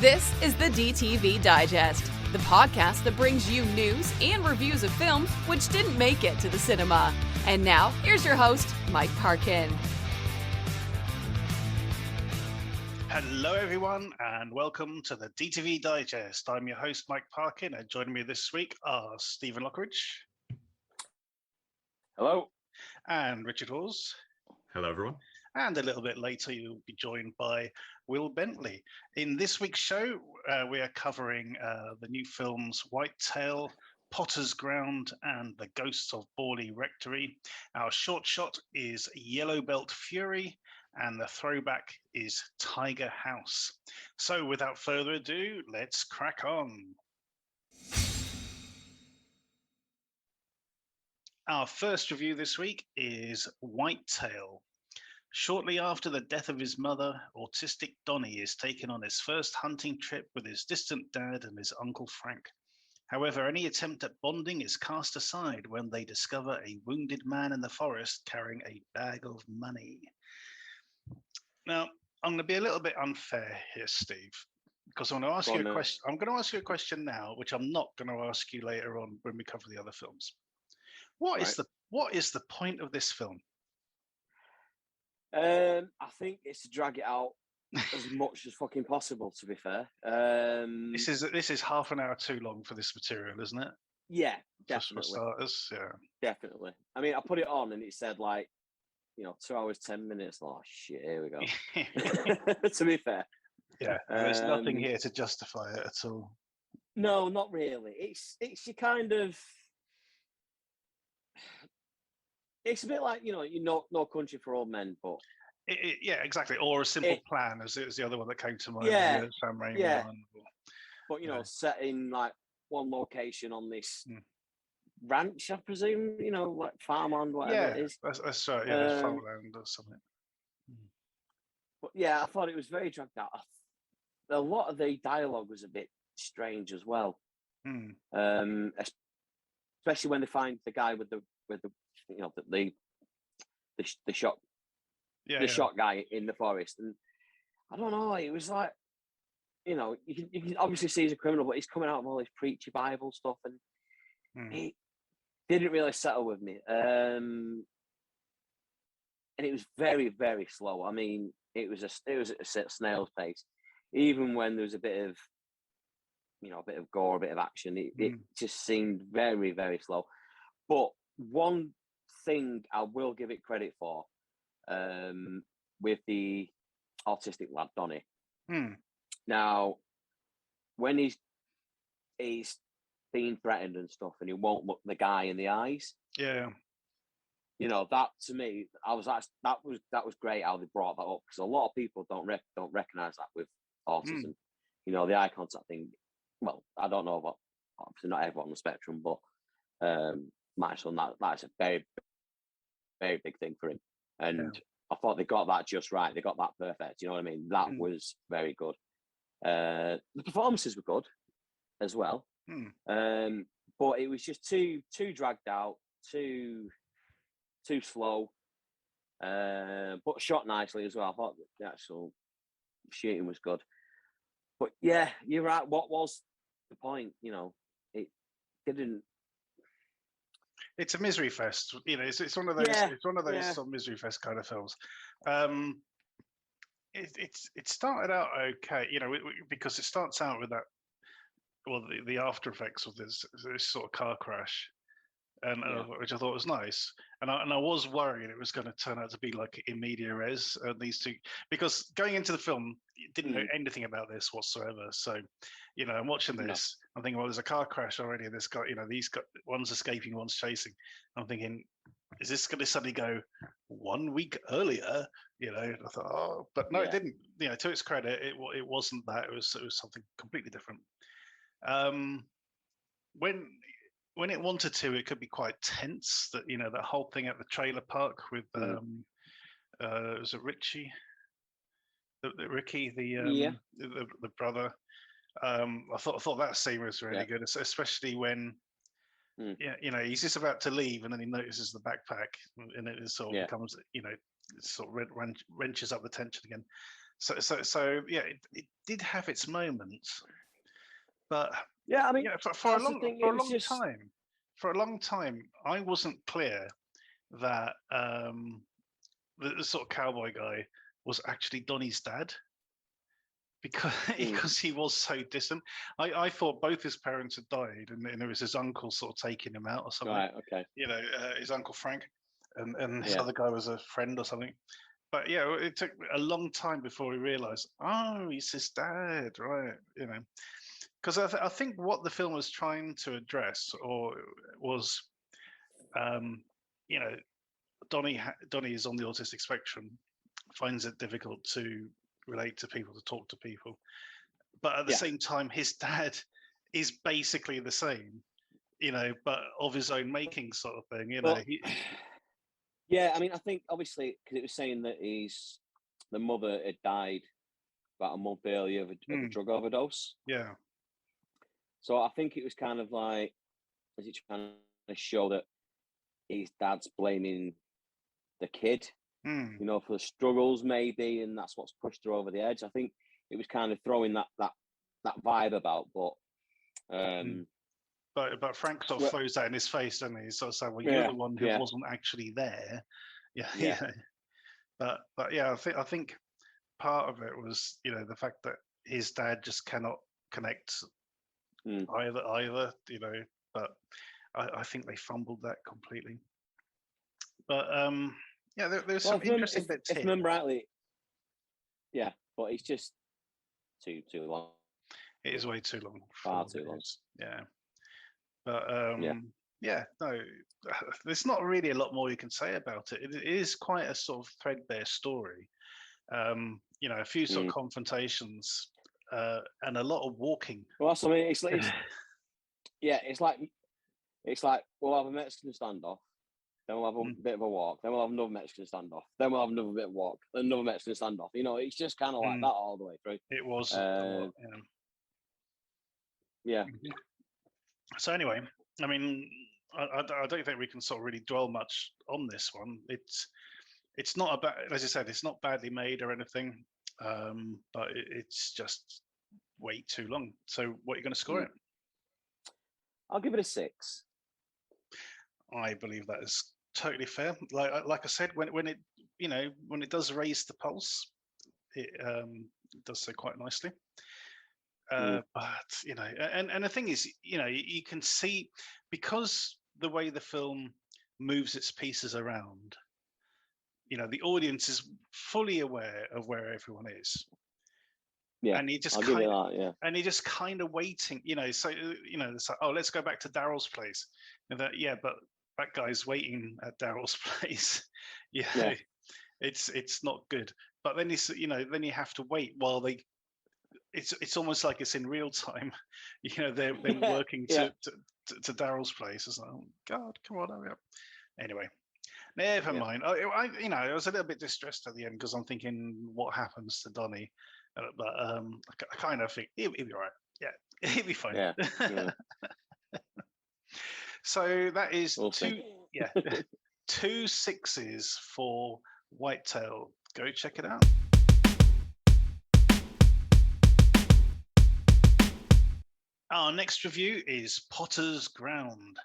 This is the DTV Digest, the podcast that brings you news and reviews of films which didn't make it to the cinema. And now, here's your host, Mike Parkin. Hello, everyone, and welcome to the DTV Digest. I'm your host, Mike Parkin, and joining me this week are Stephen Lockridge. Hello. And Richard Hous. Hello, everyone. And a little bit later, you'll be joined by Will Bentley. In this week's show, we are covering the new films Whitetail, Potter's Ground, and The Ghosts of Borley Rectory. Our short shot is YELLOWBELT FURY, and the throwback is Tiger House. So without further ado, let's crack on. Our first review this week is Whitetail. Shortly after the death of his mother, autistic Donnie is taken on his first hunting trip with his distant dad and his Uncle Frank. However, any attempt at bonding is cast aside when they discover a wounded man in the forest carrying a bag of money. Now, I'm going to be a little bit unfair here, Steve, because I'm going to ask you a question. I'm going to ask you a question now, which I'm not going to ask you later on when we cover the other films. What is the point of this film? I think it's to drag it out as much as fucking possible, to be fair. This is half an hour too long for this material, isn't it? Yeah, Just definitely. for starters, yeah. Definitely. I mean, I put it on and it said 2 hours, 10 minutes. Oh, shit, here we go. To be fair. Yeah, there's nothing here to justify it at all. No, not really. It's your kind of... It's a bit like, No Country for Old Men, but... Yeah, exactly. Or A Simple Plan, as it was the other one that came to mind. Yeah, Sam Raimi yeah. one. But, set in, one location on this ranch, I presume, farmland, whatever it is. That's right, yeah, farmland or something. But, yeah, I thought it was very dragged out. A lot of the dialogue was a bit strange as well. Especially when they find the guy with the shot shot guy in the forest, and I don't know, it was like, you can obviously see he's a criminal, but he's coming out of all this preachy Bible stuff, and it didn't really settle with me. And it was very, very slow. I mean, it was a snail's pace, even when there was a bit of gore, a bit of action. It just seemed very, very slow. But one thing I will give it credit for, with the autistic lad Donnie. Now, when he's being threatened and stuff, and he won't look the guy in the eyes. Yeah. That to me, that was great how they brought that up, because a lot of people don't recognize that with autism. The eye contact thing. Well, I don't know about, obviously not everyone on the spectrum, but my son, that's a very, very big thing for him. And I thought they got that just right. They got that perfect. You know what I mean? That was very good. The performances were good as well. But it was just too dragged out, too slow. But shot nicely as well. I thought the actual shooting was good. But yeah, you're right. What was the point? It didn't. It's a misery fest. It's one of those. Yeah, it's one of those sort of misery fest kind of films. It started out okay, because it starts out with that. Well, the after effects of this sort of car crash, and which I thought was nice. And I was worried it was going to turn out to be like in media res, these two, because going into the film, you didn't know anything about this whatsoever. So, I'm watching this. I'm thinking, well, there's a car crash already. This guy, these got one's escaping, one's chasing. I'm thinking, is this going to suddenly go 1 week earlier? I thought, oh, but no, it didn't. To its credit, it wasn't that. It was something completely different. When it wanted to, it could be quite tense. That that whole thing at the trailer park with was it Richie, Ricky, the brother. I thought that scene was really good, especially when he's just about to leave and then he notices the backpack and it sort of becomes it sort of wrenches up the tension again. So yeah, it did have its moments, but Yeah, I mean, yeah, that's the thing. It was just for a long time, I wasn't clear that the sort of cowboy guy was actually Donnie's dad because he was so distant. I thought both his parents had died, and it was his uncle sort of taking him out or something. right. Okay. You know, his uncle Frank, and his Yeah. other guy was a friend or something. But yeah, it took a long time before we realised, oh, he's his dad, right? You know, because I think what the film was trying to address, or was, you know, Donnie is on the autistic spectrum, finds it difficult to relate to people, to talk to people, but at the Yeah. same time, his dad is basically the same, you know, but of his own making, sort of thing. You know, Well, yeah, I mean, I think obviously because it was saying that the mother had died about a month earlier of a drug overdose. yeah, So I think it was kind of like, is he trying to show that his dad's blaming the kid, you know, for the struggles maybe, and that's what's pushed her over the edge. I think it was kind of throwing that vibe about, but but Frank sort of throws that in his face, doesn't he? He's sort of saying, "Well, you're yeah, the one who yeah, wasn't actually there." Yeah, yeah. yeah. But yeah, I think part of it was, you know, the fact that his dad just cannot connect either, you know. But I think they fumbled that completely. But yeah, there's Well, some interesting bits if I here. remember rightly, yeah, but it's just too long. It is way too long. Far too long. Yeah. But yeah, no, there's not really a lot more you can say about it. It is quite a sort of threadbare story. You know, a few sort of confrontations and a lot of walking. Well, that's what I mean. It's yeah, it's like we'll have a Mexican standoff, then we'll have a bit of a walk, then we'll have another Mexican standoff, then we'll have another bit of walk, then another Mexican standoff. You know, it's just kind of like that all the way through. It was a lot, yeah. So anyway, I mean, I don't think we can sort of really dwell much on this one. It's not about, as I said, it's not badly made or anything, but it's just way too long. So what are you going to score it? I'll give it a 6. I believe that is totally fair. Like I said, when it, you know, when it does raise the pulse, it does so quite nicely. But you know, and the thing is, you know, you can see, because the way the film moves its pieces around, you know, the audience is fully aware of where everyone is. Yeah, and you just I'll kind give you of, that, yeah. and you're just kind of waiting, you know. So you know, it's like, oh, let's go back to Daryl's place, and that, yeah, but that guy's waiting at Daryl's place. Yeah, it's not good. But then it's, you know, then you have to wait while they. It's almost like it's in real time. You know, they're working to Daryl's place. It's like, oh God, come on, hurry up. Anyway, never mind. I you know, I was a little bit distressed at the end because I'm thinking, what happens to Donnie? But I kind of think he'll be all right. Yeah, he'll be fine. Yeah. So that is We'll see. 2 6s for Whitetail. Go check it out. Our next review is Potter's Ground.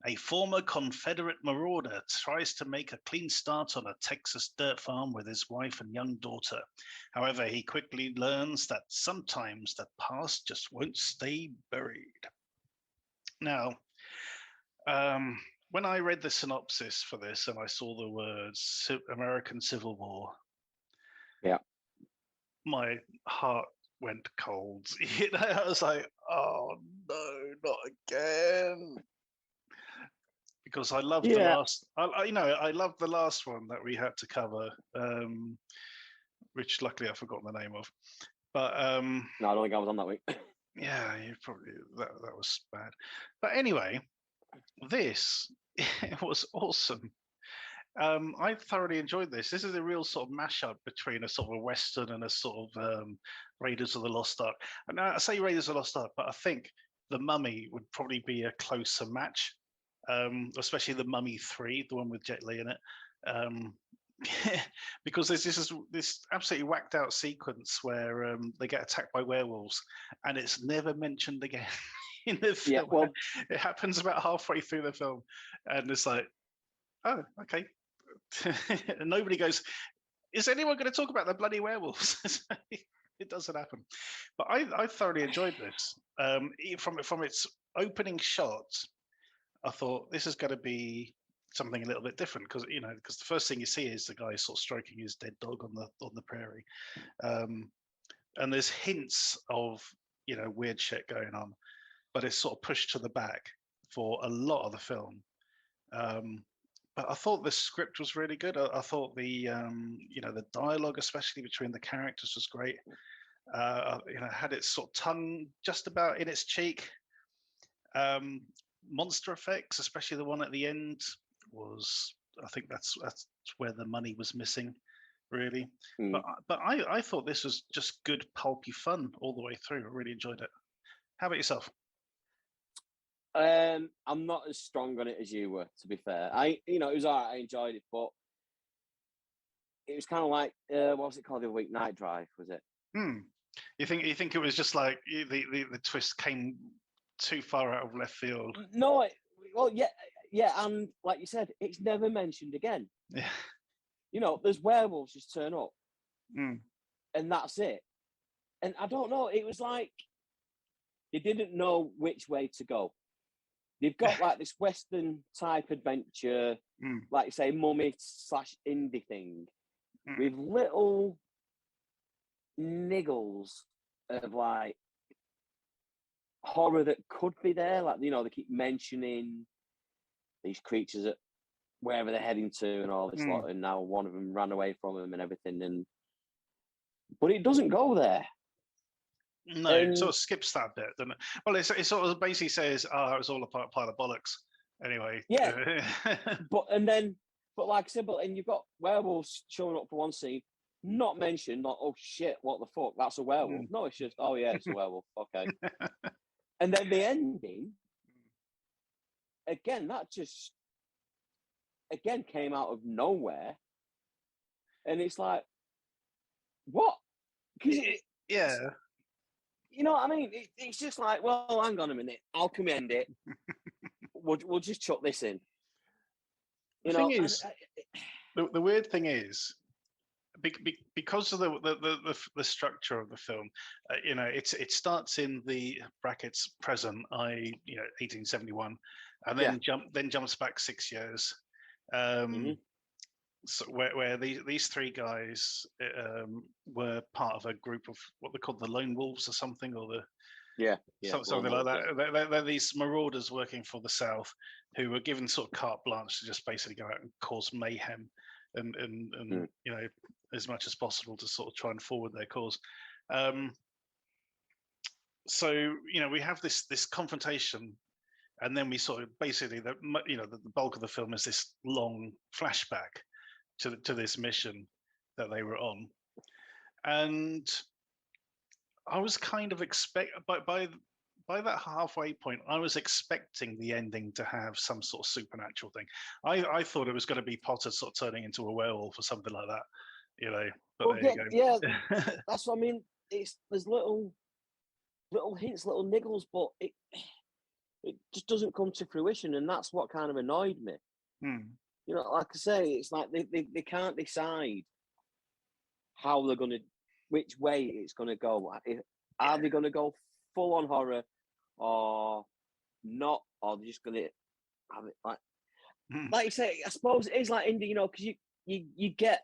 A former Confederate marauder tries to make a clean start on a Texas dirt farm with his wife and young daughter. However, he quickly learns that sometimes the past just won't stay buried. Now, when I read the synopsis for this and I saw the words American Civil War, my heart went cold. You know, I was like, oh no, not again. Because I love the last, I love the last one that we had to cover, which luckily I've forgotten the name of. But no, I don't think I was on that week. Yeah, you probably that was bad. But anyway, this was awesome. I thoroughly enjoyed this. This is a real sort of mashup between a sort of a Western and a sort of Raiders of the Lost Ark. And I say Raiders of the Lost Ark, but I think The Mummy would probably be a closer match, especially The Mummy 3, the one with Jet Li in it. because there's this absolutely whacked out sequence where they get attacked by werewolves, and it's never mentioned again in the film. Yeah, well, it happens about halfway through the film, and it's like, oh, okay. And nobody goes, is anyone going to talk about the bloody werewolves? It doesn't happen. But I thoroughly enjoyed this. From its opening shots, I thought this is going to be something a little bit different because the first thing you see is the guy sort of stroking his dead dog on the prairie, and there's hints of weird shit going on, but it's sort of pushed to the back for a lot of the film. But I thought the script was really good. I thought the the dialogue, especially between the characters, was great. Had its sort of tongue just about in its cheek. Monster effects, especially the one at the end, I think that's where the money was missing, really. But I thought this was just good pulpy fun all the way through. I really enjoyed it. How about yourself? I'm not as strong on it as you were, to be fair. It was alright, I enjoyed it, but it was kind of like what was it called the other week? Night Drive, was it? You think it was just like the twist came too far out of left field? No, and like you said, it's never mentioned again. Yeah. There's werewolves just turn up, and that's it. And I don't know, it was like they didn't know which way to go. They've got like this Western type adventure, like you say, mummy / indie thing, with little niggles of like horror that could be there. Like, they keep mentioning these creatures at wherever they're heading to and all this lot, and now one of them ran away from them and everything. But it doesn't go there. No, it sort of skips that bit, doesn't it? Well, it sort of basically says, it was all a pile of bollocks. Anyway. Yeah. but like I said, and you've got werewolves showing up for one scene, not mentioned, like, oh shit, what the fuck? That's a werewolf. No, it's just, oh yeah, it's a werewolf. Okay. And then the ending, again, that just, came out of nowhere. And it's like, what? Yeah. You know what I mean? It's just like, well, hang on a minute. How can we end it? We'll just chuck this in. The weird thing is, because of the structure of the film, it starts in the brackets present, 1871, and then jumps back 6 years. So where these three guys were part of a group of what they called the Lone Wolves or something, or something like that. They're these marauders working for the South who were given sort of carte blanche to just basically go out and cause mayhem and as much as possible to sort of try and forward their cause. So we have this confrontation, and then we sort of basically the bulk of the film is this long flashback to this mission that they were on, and I was kind of by that halfway point, I was expecting the ending to have some sort of supernatural thing. I thought it was going to be Potter sort of turning into a werewolf or something like that, But well, yeah, that's what I mean. There's little hints, little niggles, but it just doesn't come to fruition, and that's what kind of annoyed me. Like I say, it's like they can't decide how they're going to, which way it's going to go. Are they going to go full on horror or not? Or they're just going to have it like you say, I suppose it is like indie, because you get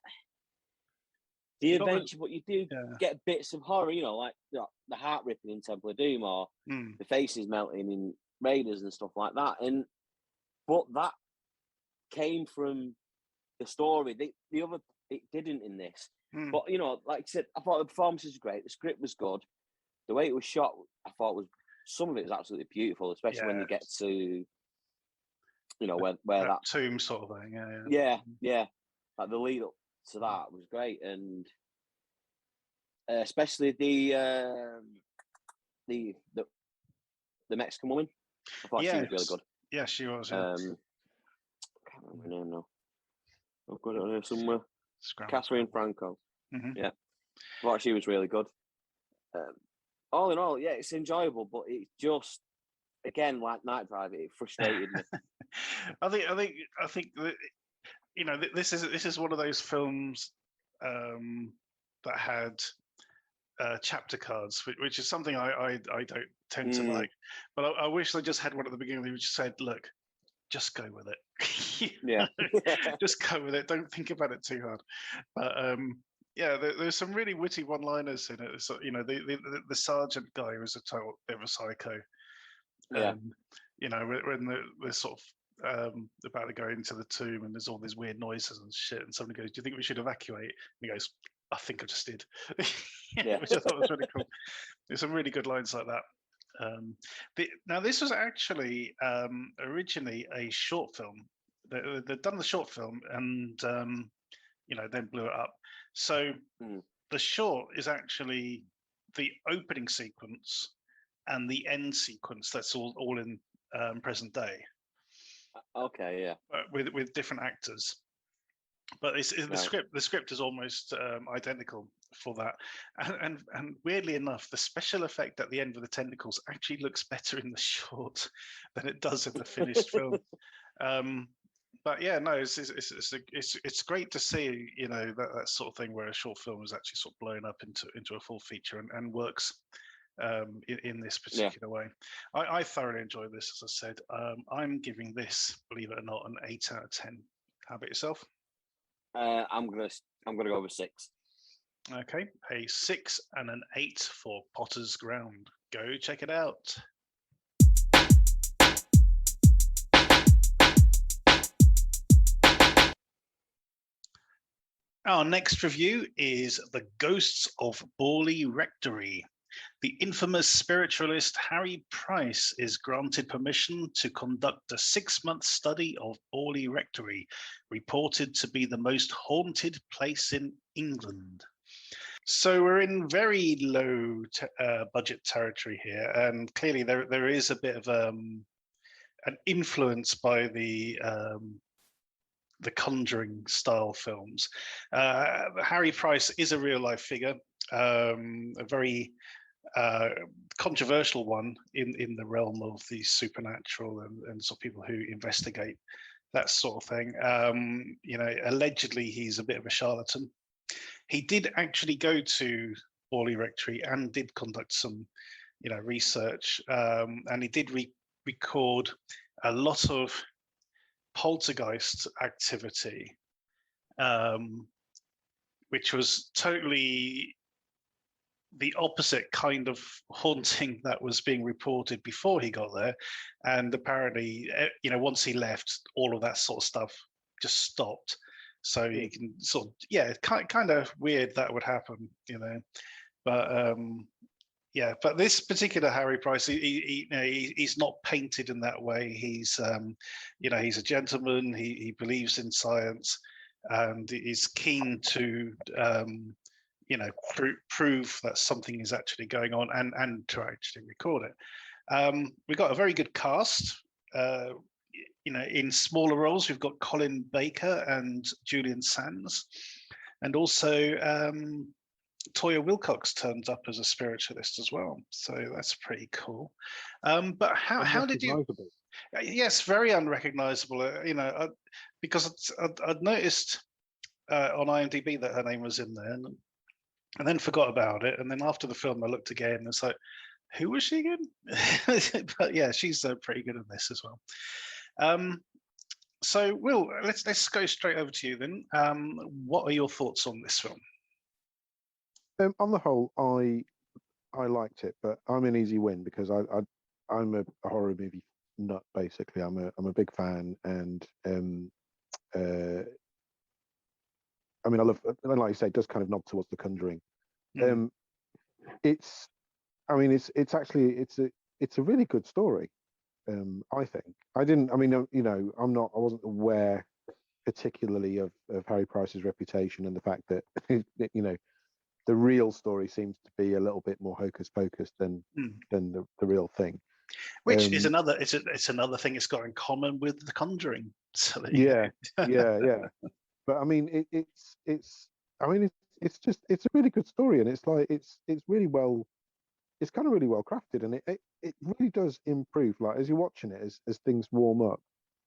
the adventure, but you do get bits of horror, like the heart ripping in Temple of Doom, or the faces melting in Raiders and stuff like that. But that came from the story. The other, it didn't in this. But like I said, I thought the performance was great. The script was good. The way it was shot, I thought some of it was absolutely beautiful, especially when you get to where that tomb sort of thing. Yeah. Like the lead up to that was great, and especially the Mexican woman. I thought she was really good. Yeah, she was. I can't remember her name now. I've got it on here somewhere. Catherine Franco. Mm-hmm. Yeah, I thought she was really good. All in all, yeah, it's enjoyable, but it just, again, like Night Drive, it frustrated me. I think that, you know, this is one of those films that had chapter cards, which is something I don't tend to like. But I wish they just had one at the beginning. They just said, "Look, just go with it. Yeah, Just go with it. Don't think about it too hard." But yeah, there's some really witty one-liners in it. So, you know, the sergeant guy was a total bit of a psycho. yeah. You know, when they're sort of about to go into the tomb and there's all these weird noises and shit, and somebody goes, "Do you think we should evacuate?" And he goes, "I think I just did." Yeah. Which I thought was really cool. There's some really good lines like that. Now, this was actually originally a short film. They'd done the short film and you know, then blew it up. So the short is actually the opening sequence and the end sequence. That's all in present day. Okay, yeah. With different actors. But the script is almost identical for that, and weirdly enough, the special effect at the end of the tentacles actually looks better in the short than it does in the finished film. But yeah, no, it's great to see, you know, that sort of thing where a short film is actually sort of blown up into a full feature and works in this particular way. I thoroughly enjoyed this, as I said. I'm giving this, believe it or not, an 8 out of 10. How about yourself? I'm gonna go with 6. Okay, a 6 and an 8 for Potter's Ground. Go check it out. Our next review is The Ghosts of Borley Rectory. The infamous spiritualist Harry Price is granted permission to conduct a 6-month study of Borley Rectory, reported to be the most haunted place in England. So we're in very low budget territory here, and clearly there is a bit of an influence by the Conjuring style films. Harry Price is a real life figure, a very controversial one in the realm of the supernatural and sort of people who investigate that sort of thing. You know, allegedly he's a bit of a charlatan. He did actually go to Borley Rectory and did conduct some, you know, research, and he did record a lot of poltergeist activity, which was totally the opposite kind of haunting that was being reported before he got there. And apparently, you know, once he left, all of that sort of stuff just stopped. So you can sort of, yeah, kind of weird that would happen, you know. But yeah, but this particular Harry Price, he's not painted in that way. He's, you know, he's a gentleman. He believes in science, and is keen to, you know, prove that something is actually going on and to actually record it. We've got a very good cast. You know, in smaller roles, we've got Colin Baker and Julian Sands, and also Toya Wilcox turns up as a spiritualist as well. So that's pretty cool. But how did you? Yes, very unrecognizable. You know, because I'd noticed on IMDb that her name was in there, and then forgot about it. And then after the film, I looked again, and it's like, who was she again? But yeah, she's pretty good in this as well. So, Will, let's go straight over to you then. What are your thoughts on this film? On the whole, I liked it, but I'm an easy win because I'm a horror movie nut. Basically, I'm a big fan, and I mean, I love, like you say, it does kind of nod towards The Conjuring. It's actually it's a really good story. I think I mean, you know, I wasn't aware particularly of Harry Price's reputation and the fact that you know, the real story seems to be a little bit more hocus pocus than the real thing. Which is another it's another thing it's got in common with The Conjuring. So yeah. But I mean, I mean, it's a really good story, and it's like it's really well, it's kind of really well crafted, and it really does improve. Like as you're watching it, as things warm up,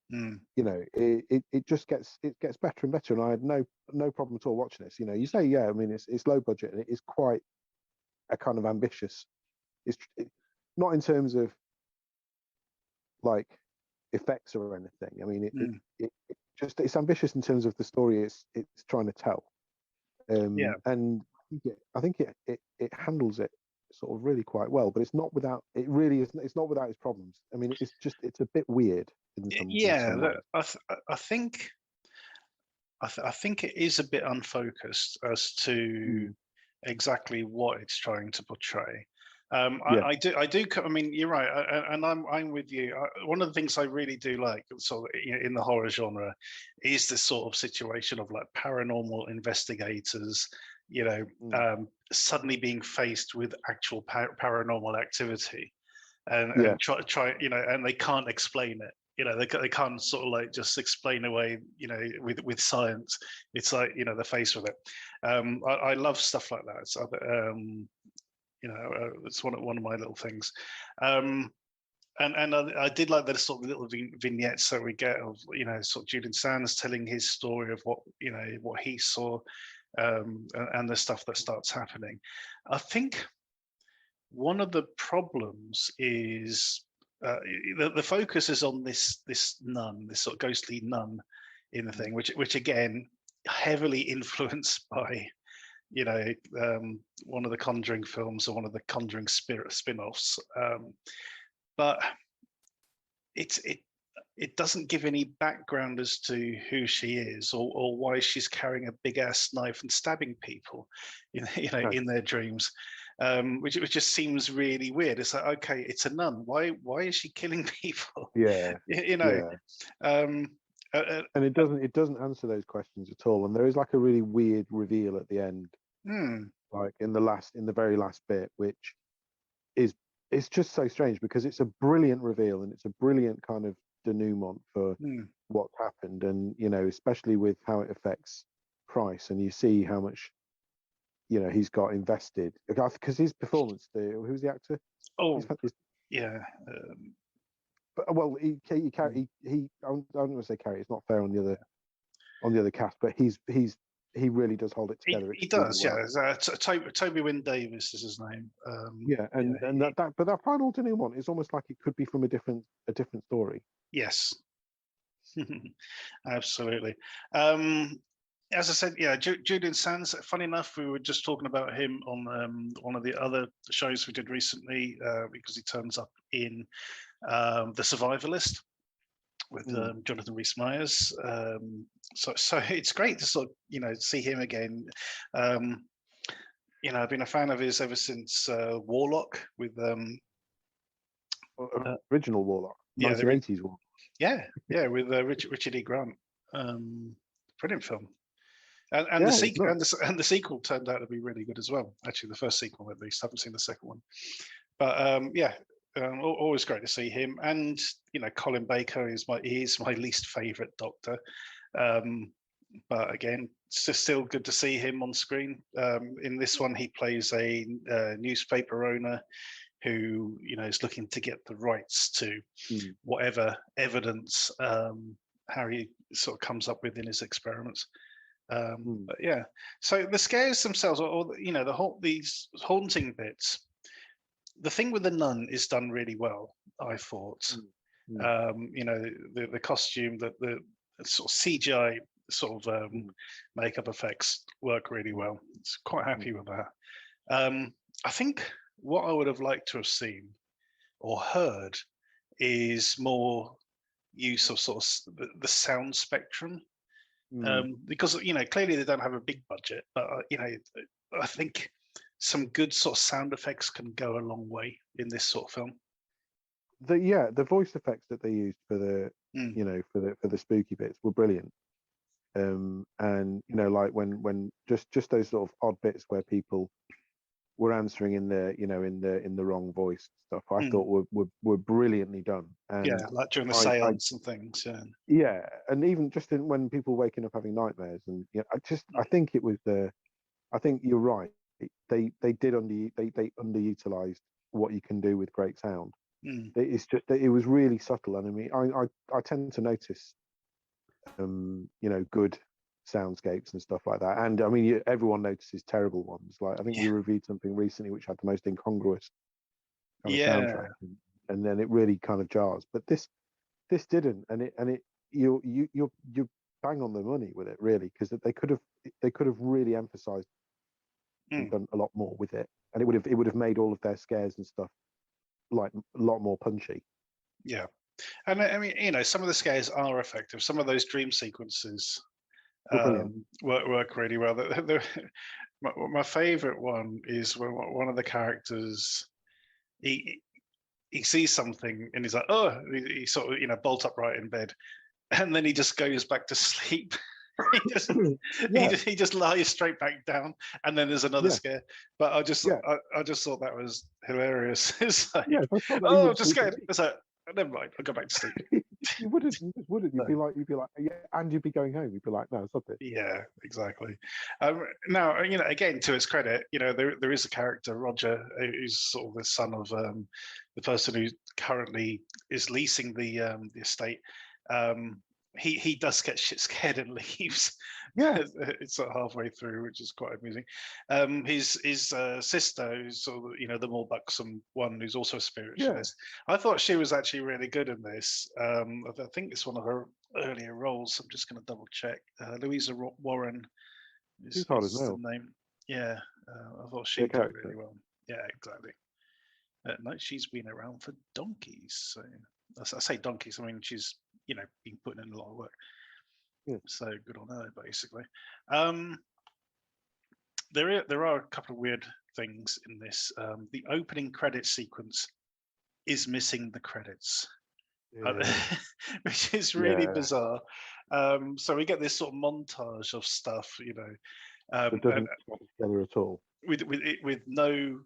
you know, it just gets better and better. And I had no problem at all watching this. You know, you say, yeah, I mean, it's low budget, and it is quite a kind of ambitious. Not in terms of like effects or anything. I mean, it's ambitious in terms of the story it's trying to tell. And I think it handles it sort of really quite well, but it's not without. It really is. It's not without its problems. I mean, it's a bit weird in some. Yeah, in some ways. I think I think it is a bit unfocused as to exactly what it's trying to portray. I do. I mean, you're right, and I'm with you. One of the things I really do like, sort of, in the horror genre, is this sort of situation of like paranormal investigators, suddenly being faced with actual paranormal activity, and try, and they can't explain it. They can't sort of like just explain away, with science. It's like, they're faced with it. I love stuff like that. So, it's one of my little things. And I did like the sort of little vignettes that we get of, sort of Julian Sands telling his story of what he saw, and the stuff that starts happening. I think one of the problems is the focus is on this nun, this sort of ghostly nun in the thing, which again heavily influenced by one of the Conjuring films or one of the Conjuring spin-offs, but it doesn't give any background as to who she is or why she's carrying a big ass knife and stabbing people, in their dreams, which just seems really weird. It's like, okay, it's a nun. Why is she killing people? Yeah, and it doesn't answer those questions at all. And there is like a really weird reveal at the end, like in the very last bit, which it's just so strange because it's a brilliant reveal and it's a brilliant kind of denouement for what's happened, and especially with how it affects Price, and you see how much he's got invested, because his performance. Who's the actor? Yeah. But well, he I don't want to say carry. It's not fair on the other cast, but he really does hold it together. He does, well. Yeah. Toby Wynn Davis is his name. But that final denouement is almost like it could be from a different story. Yes, absolutely. As I said, Julian Sands. Funny enough, we were just talking about him on one of the other shows we did recently, because he turns up in The Survivalist with Jonathan Rhys-Meyers. So it's great to sort of see him again. I've been a fan of his ever since Warlock with original Warlock, 1980s Warlock. Yeah, with Richard E. Grant. Brilliant film. And the sequel turned out to be really good as well. Actually, the first sequel at least. I haven't seen the second one, but always great to see him. And Colin Baker is my least favourite Doctor, but again, it's just still good to see him on screen. In this one, he plays a newspaper owner who is looking to get the rights to whatever evidence Harry sort of comes up with in his experiments. But yeah, so the scares themselves, or these haunting bits. The thing with the nun is done really well, I thought. The costume, the sort of CGI sort of makeup effects work really well. It's quite happy with that. I think what I would have liked to have seen or heard is more use of sort of the sound spectrum, because clearly they don't have a big budget, but I think some good sort of sound effects can go a long way in this sort of film. The voice effects that they used for the for the spooky bits were brilliant. And like when just those sort of odd bits where people were answering in the in the wrong voice stuff, I Mm. thought were brilliantly done. And Yeah, like during the I seance and things. Yeah. yeah, and even just when people waking up having nightmares, and I think it was I think you're right. They underutilized what you can do with great sound. Mm. It's just that it was really subtle, and I mean, I tend to notice, good soundscapes and stuff like that. And I mean, everyone notices terrible ones. Like I think you reviewed something recently which had the most incongruous kind of soundtrack, and then it really kind of jars. But this didn't, and it you're bang on the money with it, really, because they could have really emphasized and done a lot more with it, and it would have made all of their scares and stuff like a lot more punchy. Yeah. And I mean, some of the scares are effective. Some of those dream sequences work really well. My favorite one is when one of the characters he sees something and he's like, oh, he sort of bolt upright in bed, and then he just goes back to sleep. he just lies straight back down, and then there's another scare. But I just thought that was hilarious. It's like, oh, just scared. It's like, never mind, I'll go back to sleep. You wouldn't. You'd be like, yeah, and you'd be going home. You'd be like, no, stop it. Yeah, exactly. Now, again, to its credit, there is a character, Roger, who's sort of the son of the person who currently is leasing the estate. He does get shit scared and leaves. Yeah, it's sort of halfway through, which is quite amusing. His sister, who's sort of the more buxom one, who's also a spiritualist. I thought she was actually really good in this. I think it's one of her earlier roles. I'm just going to double check. Louisa Warren is the name. Yeah, I thought she did really well. Yeah, exactly. No, she's been around for donkeys. So I say donkeys. I mean, she's been putting in a lot of work. Yeah. So good on her, basically. There are a couple of weird things in this. The opening credit sequence is missing the credits, which is really bizarre. So we get this sort of montage of stuff, it doesn't come together at all, with no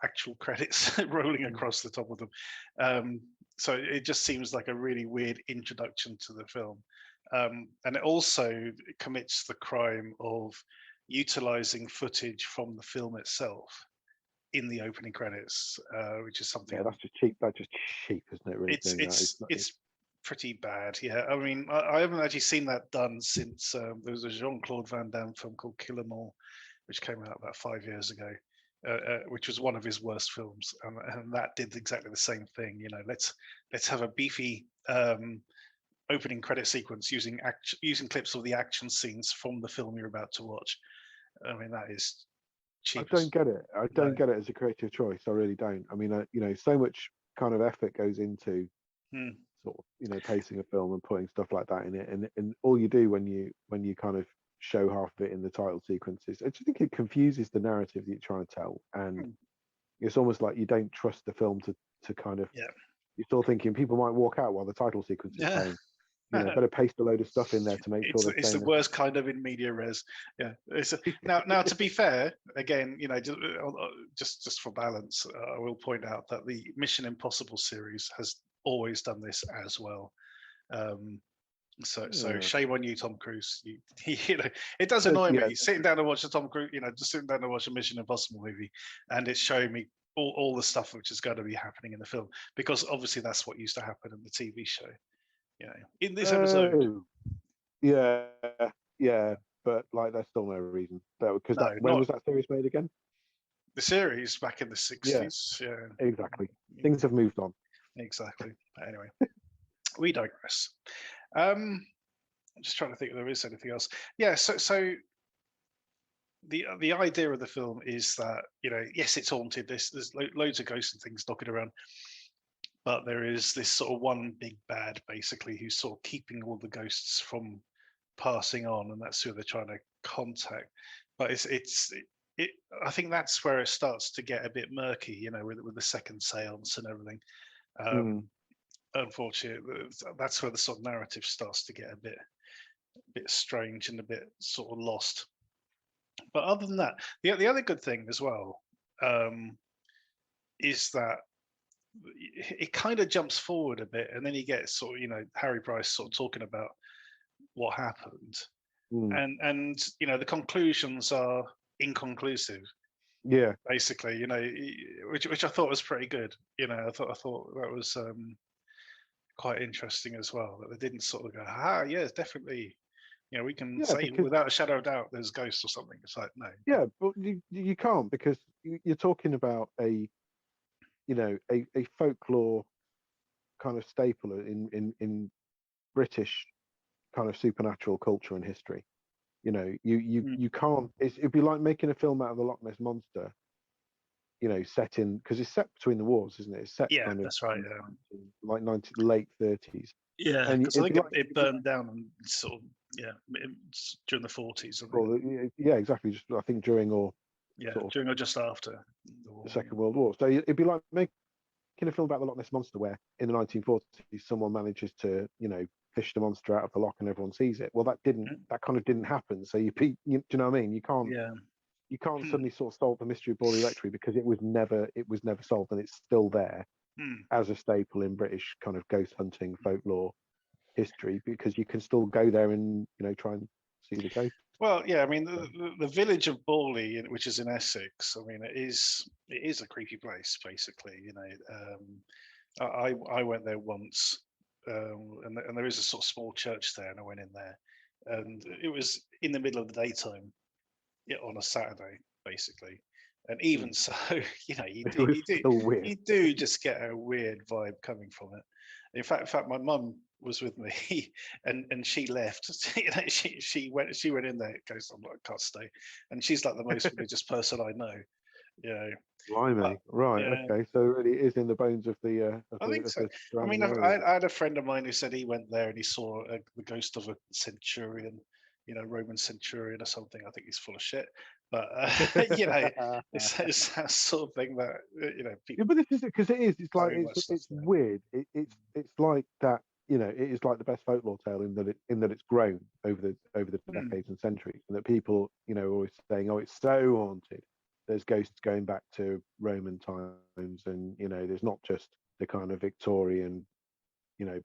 actual credits rolling across the top of them. So it just seems like a really weird introduction to the film. And it also commits the crime of utilizing footage from the film itself in the opening credits, which is something. Yeah, that's just cheap. That's just cheap, isn't it? Really, it's pretty bad. Yeah, I mean, I haven't actually seen that done since there was a Jean-Claude Van Damme film called Kill 'Em All, which came out about 5 years ago. Which was one of his worst films, and that did exactly the same thing. Let's have a beefy opening credit sequence using clips of the action scenes from the film you're about to watch. I mean, that is cheap. I don't get it. I don't get it as a creative choice. I really don't. I mean, so much kind of effort goes into sort of pacing a film and putting stuff like that in it, and all you do when you kind of show half of it in the title sequences, I just think it confuses the narrative that you're trying to tell, and it's almost like you don't trust the film to kind of. You're still thinking people might walk out while the title sequence is playing. Better paste a load of stuff in there to make sure it's the worst kind of in media res. Yeah. Now to be fair, again, just for balance, I will point out that the Mission Impossible series has always done this as well. So shame on you, Tom Cruise. It does annoy me sitting down to watch a Tom Cruise, just sitting down to watch a Mission Impossible movie, and it's showing me all the stuff which is going to be happening in the film, because obviously that's what used to happen in the TV show. In this episode. But like, there's still no reason because when was that series made again? The series back in the 60s. Yeah, exactly. Things have moved on. Exactly. Anyway, we digress. I'm just trying to think if there is anything else. Yeah, so the idea of the film is that yes, it's haunted. There's loads of ghosts and things knocking around, but there is this sort of one big bad, basically, who's sort of keeping all the ghosts from passing on, and that's who they're trying to contact. But I think that's where it starts to get a bit murky, with the second seance and everything. Unfortunately, that's where the sort of narrative starts to get a bit strange and a bit sort of lost. But other than that, the other good thing as well, is that it kind of jumps forward a bit, and then you get sort of Harry Price sort of talking about what happened, and the conclusions are inconclusive. Yeah, basically, which I thought was pretty good. I thought that was quite interesting as well. That they didn't sort of go, yes, definitely. We can say without a shadow of doubt there's ghosts or something. It's like, no. Yeah, but you can't, because you're talking about a folklore kind of staple in British kind of supernatural culture and history. You can't. It'd be like making a film out of the Loch Ness Monster. Set in, because it's set between the wars, isn't it? It's set kind of that's right. Like late 30s. Yeah, because I think it burned down and sort of during the 40s. Well, yeah, exactly. Just I think during or during or just after the Second World War. So it'd be like making a film about the Loch Ness Monster, where in the 1940s someone manages to fish the monster out of the loch and everyone sees it. Well, that kind of didn't happen. So do you know what I mean? You can't. Yeah. You can't suddenly sort of solve the mystery of Borley Rectory, because it was never solved, and it's still there as a staple in British kind of ghost hunting folklore history, because you can still go there and try and see the ghost. Well, yeah, I mean the village of Borley, which is in Essex, I mean it is a creepy place, basically. I went there once, and there is a sort of small church there, and I went in there, and it was in the middle of the daytime. On a Saturday, basically, and even so, you do just get a weird vibe coming from it. In fact, my mum was with me, and she left. She went in there. Goes, I'm like, I can't stay, and she's like the most religious person I know. Blimey. Right. Okay. So it really is in the bones of the. I think so. I mean, I had a friend of mine who said he went there and he saw the ghost of a centurion. Roman centurion or something. I think he's full of shit, but it's that sort of thing that people. Yeah, but this is because it is. It's like it's weird. It's like that. It is like the best folklore tale in that it's grown over the decades and centuries, and that people are always saying, "Oh, it's so haunted." There's ghosts going back to Roman times, and there's not just the kind of Victorian,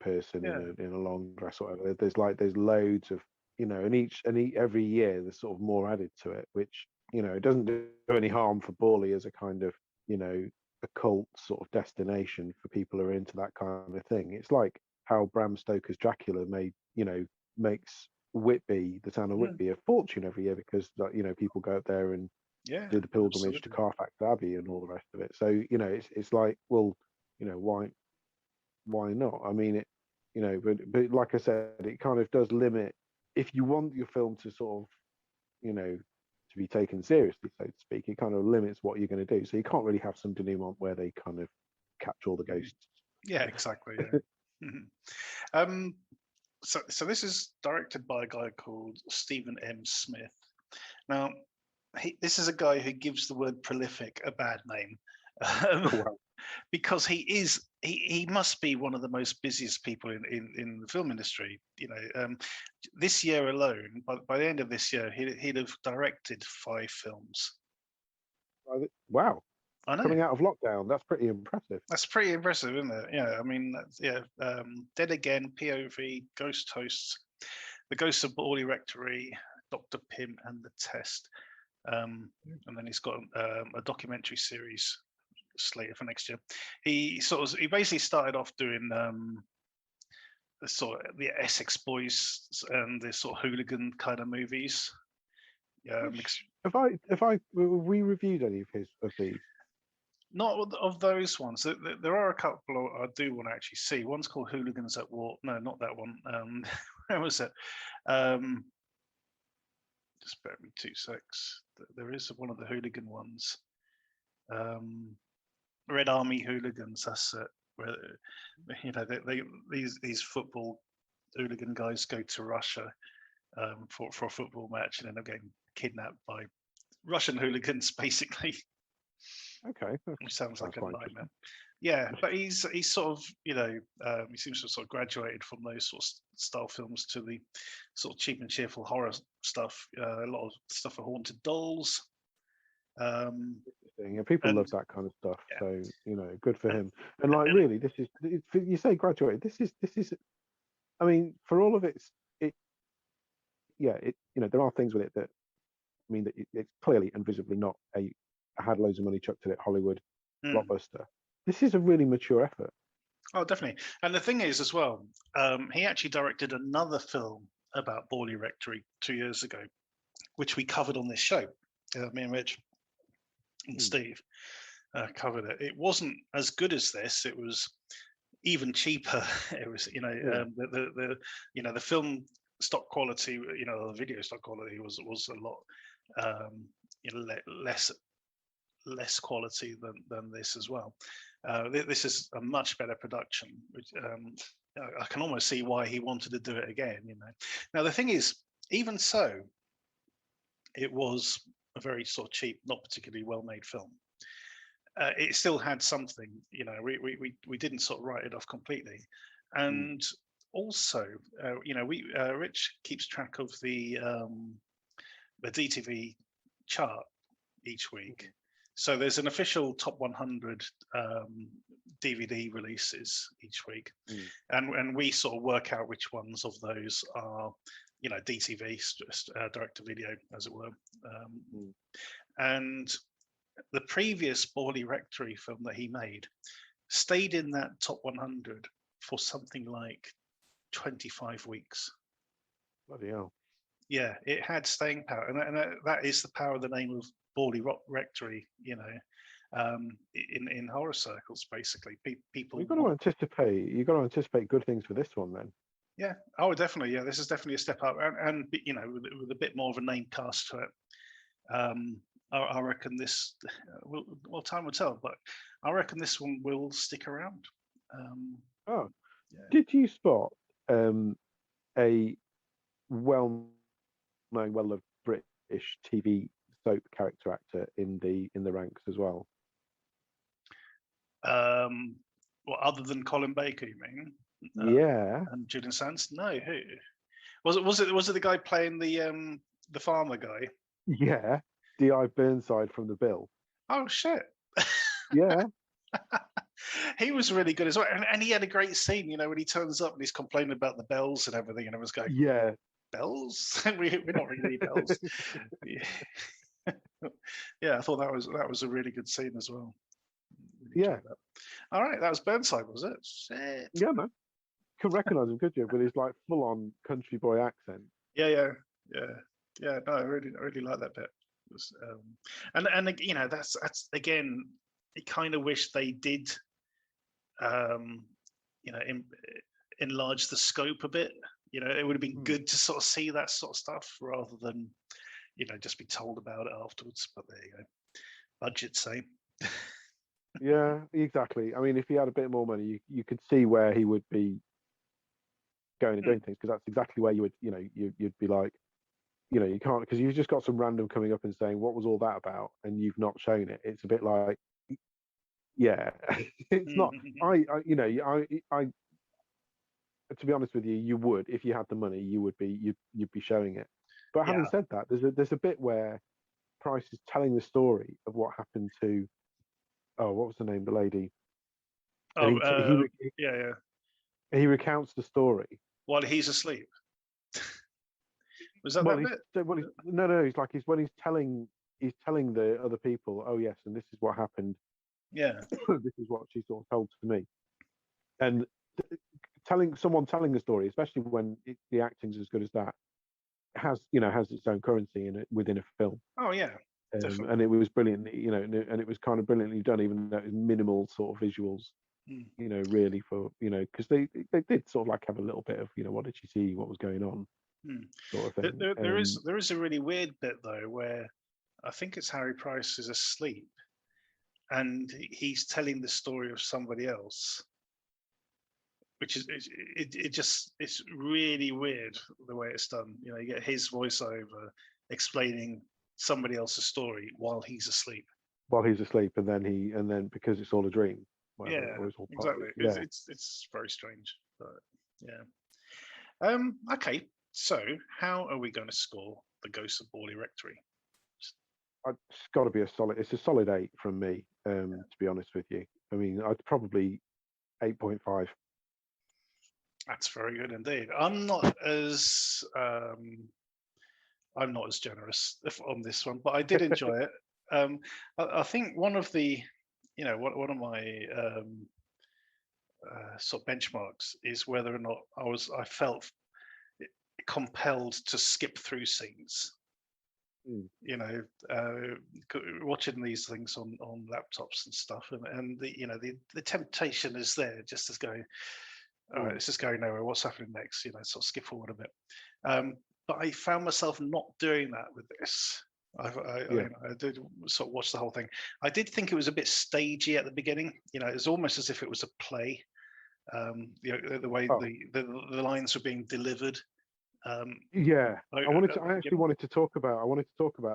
person in a long dress or whatever. There's loads of and every year there's sort of more added to it, which it doesn't do any harm for Borley as a kind of occult sort of destination for people who are into that kind of thing. It's like how Bram Stoker's Dracula makes Whitby, the town of Whitby, a fortune every year, because people go up there and do the pilgrimage to Carfax Abbey and all the rest of it. So it's like, well, why not? I mean, but like I said, it kind of does limit. If you want your film to sort of, to be taken seriously, so to speak, it kind of limits what you're going to do. So you can't really have some denouement where they kind of capture all the ghosts. Yeah, exactly. So this is directed by a guy called Stephen M. Smith. Now, this is a guy who gives the word prolific a bad name. Because he must be one of the most busiest people in the film industry. This year alone, by the end of this year, he'd have directed 5 films. Wow! I know. Coming out of lockdown, that's pretty impressive. That's pretty impressive, isn't it? Yeah, I mean, Dead Again, POV, Ghost Hosts, The Ghosts of Borley Rectory, Dr. Pym, and The Test. And then he's got a documentary series slated for next year. He basically started off doing the Essex Boys and the sort of hooligan kind of movies. Have we reviewed any of these? Not of those ones. There are a couple I do want to actually see. One's called Hooligans at War. No, not that one. Where was it? Just bear with me 2 secs. There is one of the hooligan ones. Red Army Hooligans. That's it. Where these football hooligan guys go to Russia for a football match and end up getting kidnapped by Russian hooligans, basically. Okay, which sounds like a nightmare. Yeah, but he's sort of he seems to have sort of graduated from those sort of style films to the sort of cheap and cheerful horror stuff. A lot of stuff for Haunted Dolls. interesting. And people And love that kind of stuff. yeah, So, good for and, him. And like, and really, you say graduated. This is. I mean, for all of there are things with it that mean that it's clearly and visibly not a had loads of money chucked at it Hollywood blockbuster. This is a really mature effort. Oh, definitely. And the thing is, as well, he actually directed another film about Borley Rectory 2 years ago, which we covered on this show. Me and Rich and Steve covered it. It wasn't as good as this. It was even cheaper. It was, the film stock quality, the video stock quality was a lot less quality than this as well. This is a much better production, which I can almost see why he wanted to do it again. Now the thing is, even so, it was a very sort of cheap, not particularly well-made film. It still had something. We didn't sort of write it off completely, and also, Rich keeps track of the DTV chart each week. So there's an official top 100 DVD releases each week, and we sort of work out which ones of those are, DTV, direct to video, as it were. And the previous Borley Rectory film that he made stayed in that top 100 for something like 25 weeks. Bloody hell. Yeah, it had staying power, and that is the power of the name of Borley Rectory, in horror circles, basically. People. You've got to anticipate good things for this one, then. Yeah. Oh, definitely. Yeah, this is definitely a step up, and with a bit more of a name cast to it. I reckon this. Well, time will tell, but I reckon this one will stick around. Yeah. Did you spot a well-known, well-loved British TV soap character actor in the ranks as well? Well, other than Colin Baker, you mean? Yeah. And Julian Sands? No, who was it? Was it the guy playing the farmer guy? Yeah, D.I. Burnside from The Bill. Oh shit! Yeah. He was really good as well, and he had a great scene. When he turns up and he's complaining about the bells and everything, and everyone's going, "Yeah, bells? We're not really bells." Yeah, I thought that was a really good scene as well. Really all right, that was Burnside, was it? Shit. Yeah, man. Could recognise him, could you? With his like full-on country boy accent. Yeah. No, I really like that bit. And that's again. I kind of wish they did, enlarge the scope a bit. It would have been good to sort of see that sort of stuff rather than, just be told about it afterwards. But there you go. Budget same. Yeah, exactly. I mean, if he had a bit more money, you could see where he would be going and doing things, because that's exactly where you would, you'd be like, you can't, because you've just got some random coming up and saying, what was all that about? And you've not shown it. It's a bit like, yeah, it's not. I to be honest with you, you would, if you had the money, you'd be showing it. But having said that, there's a bit where Price is telling the story of what happened to, what was the name, the lady? He recounts the story while he's asleep. Was that that bit? No. When he's telling the other people, oh yes, and this is what happened. Yeah. This is what she sort of told to me. And telling the story, especially when the acting's as good as that, has its own currency within a film. Oh yeah. And it was brilliantly, and it was kind of brilliantly done, even though it was minimal sort of visuals. Really for because they did sort of like have a little bit of what did you see, what was going on, sort of thing. There is a really weird bit though where I think it's Harry Price is asleep and he's telling the story of somebody else, which is it's really weird the way it's done. You get his voiceover explaining somebody else's story while he's asleep. And then because it's all a dream. Yeah, exactly. It's very strange, but yeah. Okay, so how are we going to score the Ghosts of Borley Rectory? it's got to be it's a solid 8 from me, to be honest with you. I mean, I'd probably 8.5. That's very good indeed. I'm not as generous on this one, but I did enjoy it. I think one of the, one of my sort of benchmarks is whether or not I felt compelled to skip through scenes. Watching these things on laptops and stuff, and the temptation is there just to go, all right, this is going nowhere. What's happening next? Sort of skip forward a bit. But I found myself not doing that with this. I did sort of watch the whole thing. I did think it was a bit stagey at the beginning. It was almost as if it was a play. The way the lines were being delivered. I actually wanted to talk about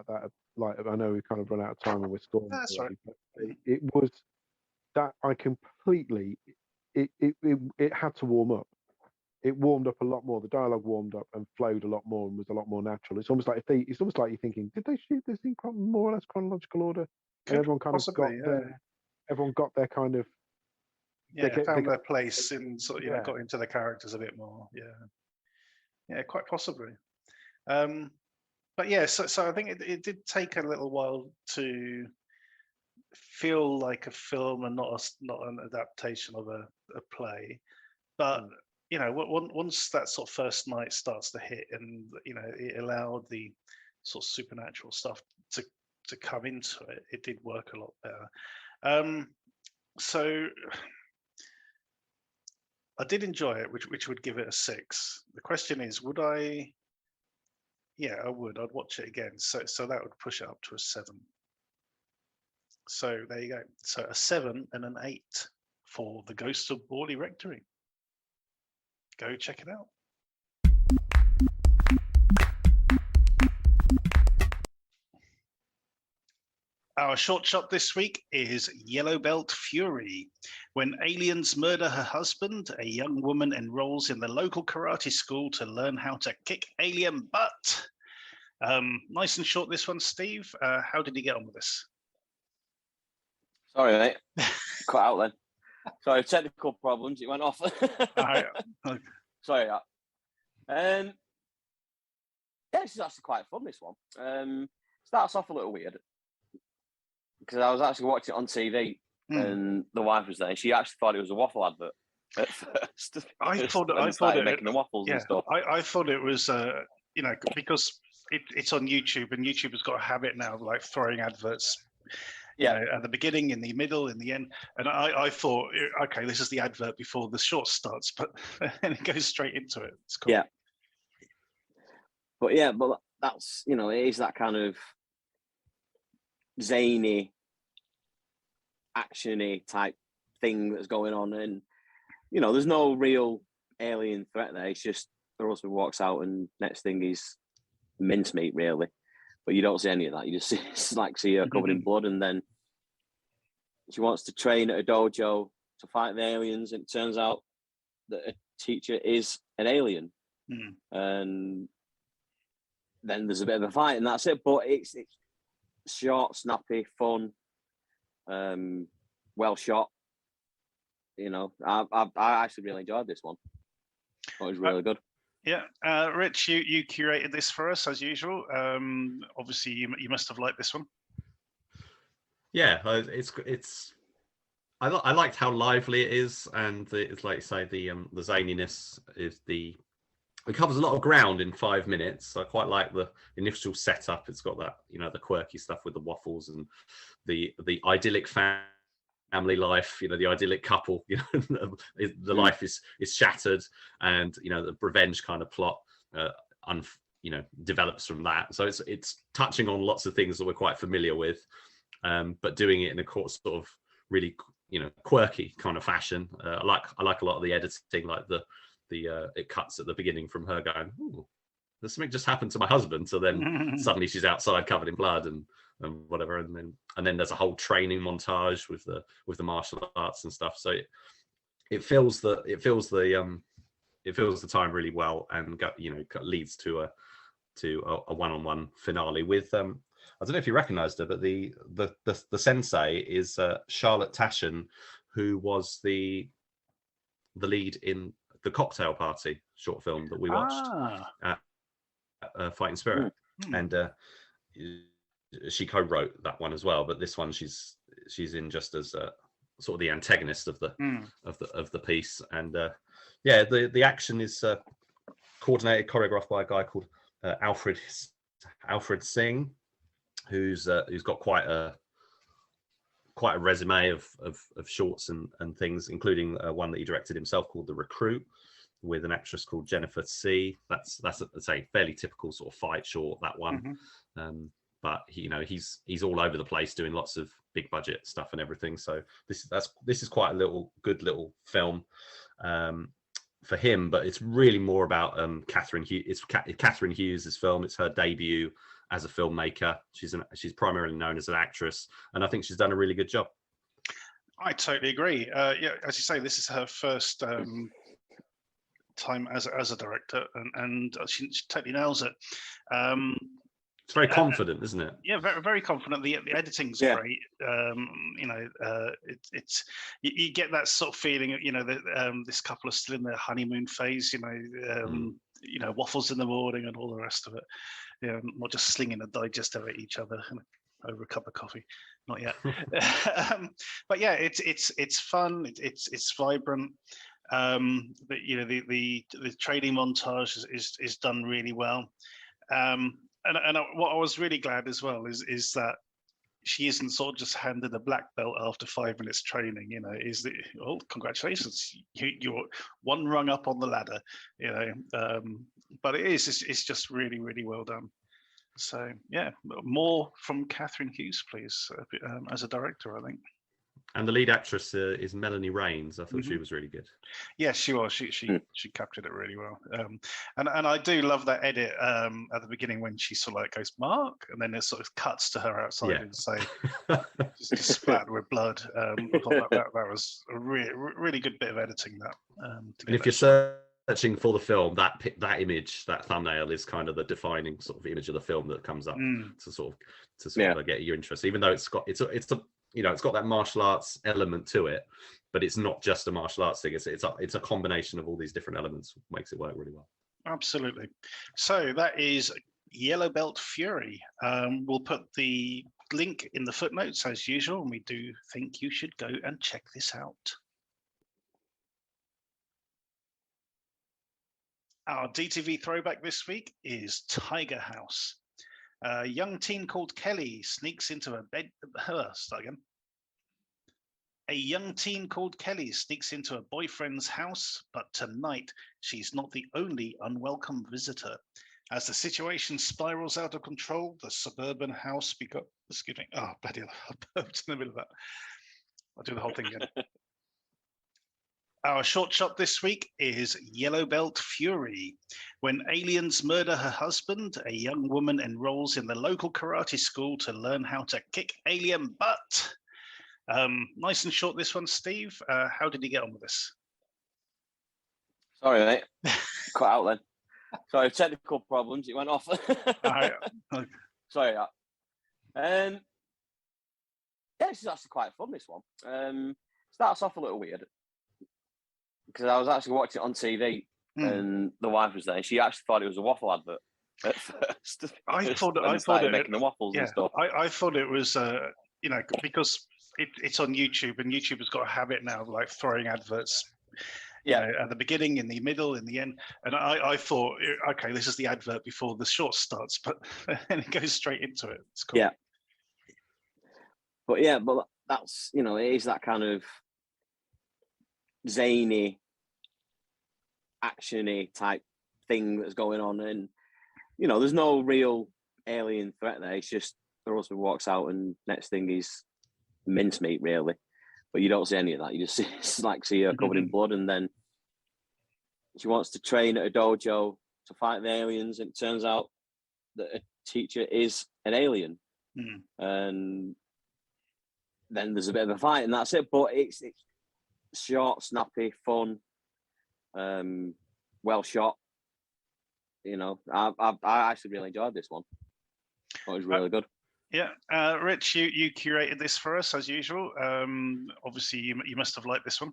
that. Like, I know we kind of run out of time and we're scoring. That's right. But it was that I completely. It had to warm up. It warmed up a lot more. The dialogue warmed up and flowed a lot more and was a lot more natural. It's almost like you're thinking, did they shoot this in more or less chronological order? And everyone kind of got everyone got their kind of found their place and sort of got into the characters a bit more. Yeah, quite possibly. But yeah, so I think it did take a little while to feel like a film and not an adaptation of a play. But once that sort of first night starts to hit, and it allowed the sort of supernatural stuff to come into it, it did work a lot better. So I did enjoy it, which would give it a 6. The question is, would I? Yeah, I would. I'd watch it again. So that would push it up to a 7. So there you go. So a 7 and an 8 for the Ghosts of Borley Rectory. Go check it out. Our short shot this week is YELLOWBELT FURY. When aliens murder her husband, a young woman enrolls in the local karate school to learn how to kick alien butt. Nice and short, this one, Steve. How did you get on with this? Sorry, mate. Cut out then. Sorry, technical problems. It went off. Sorry. Yeah, this is actually quite fun, this one. Starts off a little weird because I was actually watching it on TV and the wife was there. And she actually thought it was a waffle advert at first. I thought it making the waffles and stuff. I thought it was, because it's on YouTube, and YouTube has got a habit now of like throwing adverts. At the beginning, in the middle, in the end, and I thought, okay, this is the advert before the short starts, but then it goes straight into it. It's cool. Yeah, but that's it is that kind of zany, actiony type thing that's going on, and there's no real alien threat there. It's just her husband walks out, and next thing is mincemeat, really. But you don't see any of that. You just see her covered in blood, and then she wants to train at a dojo to fight the aliens. And it turns out that a teacher is an alien, and then there's a bit of a fight, and that's it. But it's short, snappy, fun, well shot. I actually really enjoyed this one. It was really good. Yeah, Rich, you curated this for us as usual. Obviously, you must have liked this one. Yeah, it's. I liked how lively it is, and it's like you say, the zaniness is it covers a lot of ground in 5 minutes. I quite like the initial setup. It's got that the quirky stuff with the waffles and the idyllic family life, the idyllic couple, the life is shattered, and the revenge kind of plot develops from that. So it's touching on lots of things that we're quite familiar with, but doing it in a sort of really quirky kind of fashion. I like a lot of the editing, like the it cuts at the beginning from her going, "Ooh, there's something just happened to my husband," so then suddenly she's outside covered in blood and whatever, and then there's a whole training montage with the martial arts and stuff. So it fills the time really well, and leads to a one-on-one finale with I don't know if you recognised her, but the sensei is Charlotte Taschen, who was the lead in the Cocktail Party short film that we watched at Fighting Spirit, and she co-wrote that one as well. But this one, she's in just as sort of the antagonist of the piece, and the action is coordinated, choreographed by a guy called Alfred Singh, who's got quite a resume of shorts and things, including one that he directed himself called The Recruit, with an actress called Jennifer C. That's a fairly typical sort of fight short, that one. But he's all over the place doing lots of big budget stuff and everything. So this is quite a good little film for him. But it's really more about Catherine Hughes. It's Catherine Hughes' film. It's her debut as a filmmaker. She's primarily known as an actress, and I think she's done a really good job. I totally agree. As you say, this is her first time as a director, and she totally nails it. It's very confident, isn't it? Yeah, very, very confident. The editing's great. You get that sort of feeling. That this couple are still in their honeymoon phase. Waffles in the morning and all the rest of it. Not just slinging a digester at each other over a cup of coffee. Not yet. But yeah, it's fun. It's vibrant. But the training montage is done really well. And what I was really glad as well is that she isn't sort of just handed a black belt after 5 minutes training. Congratulations, you're one rung up on the ladder. But it's just really, really well done. So yeah, more from Catherine Hughes, please, as a director, I think. And the lead actress is Melanie Rains. I thought she was really good. Yes, she was. She captured it really well. And I do love that edit at the beginning when she sort of like goes, "Mark," and then it sort of cuts to her outside and say, just splattered with blood. I thought that was a really good bit of editing. And if you're searching for the film, that image, that thumbnail, is kind of the defining sort of image of the film that comes up to sort of get your interest. Even though it's got that martial arts element to it, but it's not just a martial arts thing. It's a combination of all these different elements, makes it work really well. Absolutely. So that is YELLOWBELT FURY. We'll put the link in the footnotes as usual, and we do think you should go and check this out. Our DTV throwback this week is Tiger House. A young teen called Kelly sneaks into a boyfriend's house, but tonight she's not the only unwelcome visitor. As the situation spirals out of control, the suburban house becomes... Excuse me. Oh, bloody hell. I burped in the middle of that. I'll do the whole thing again. Our short shot this week is YELLOWBELT FURY. When aliens murder her husband, a young woman enrolls in the local karate school to learn how to kick alien butt. Nice and short, this one, Steve. How did you get on with this? Sorry, mate. Cut out then. Sorry, technical problems. It went off. Sorry. Yeah, this is actually quite fun, this one. Starts off a little weird, because I was actually watching it on TV and the wife was there, and she actually thought it was a waffle advert at first. I thought making the waffles and stuff. I thought it was, because it's on YouTube, and YouTube has got a habit now of like throwing adverts at the beginning, in the middle, in the end. And I thought, okay, this is the advert before the short starts, but then it goes straight into it. It's cool. Yeah. But that's, it is that kind of zany, actiony type thing that's going on, and there's no real alien threat there. It's just the husband walks out, and next thing is mincemeat, really. But you don't see any of that. You just see her covered in blood, and then she wants to train at a dojo to fight the aliens, and it turns out that a teacher is an alien, and then there's a bit of a fight, and that's it. But it's short, snappy, fun, well shot. I actually really enjoyed this one. It was really good. Yeah, Rich, you curated this for us as usual. Obviously, you must have liked this one.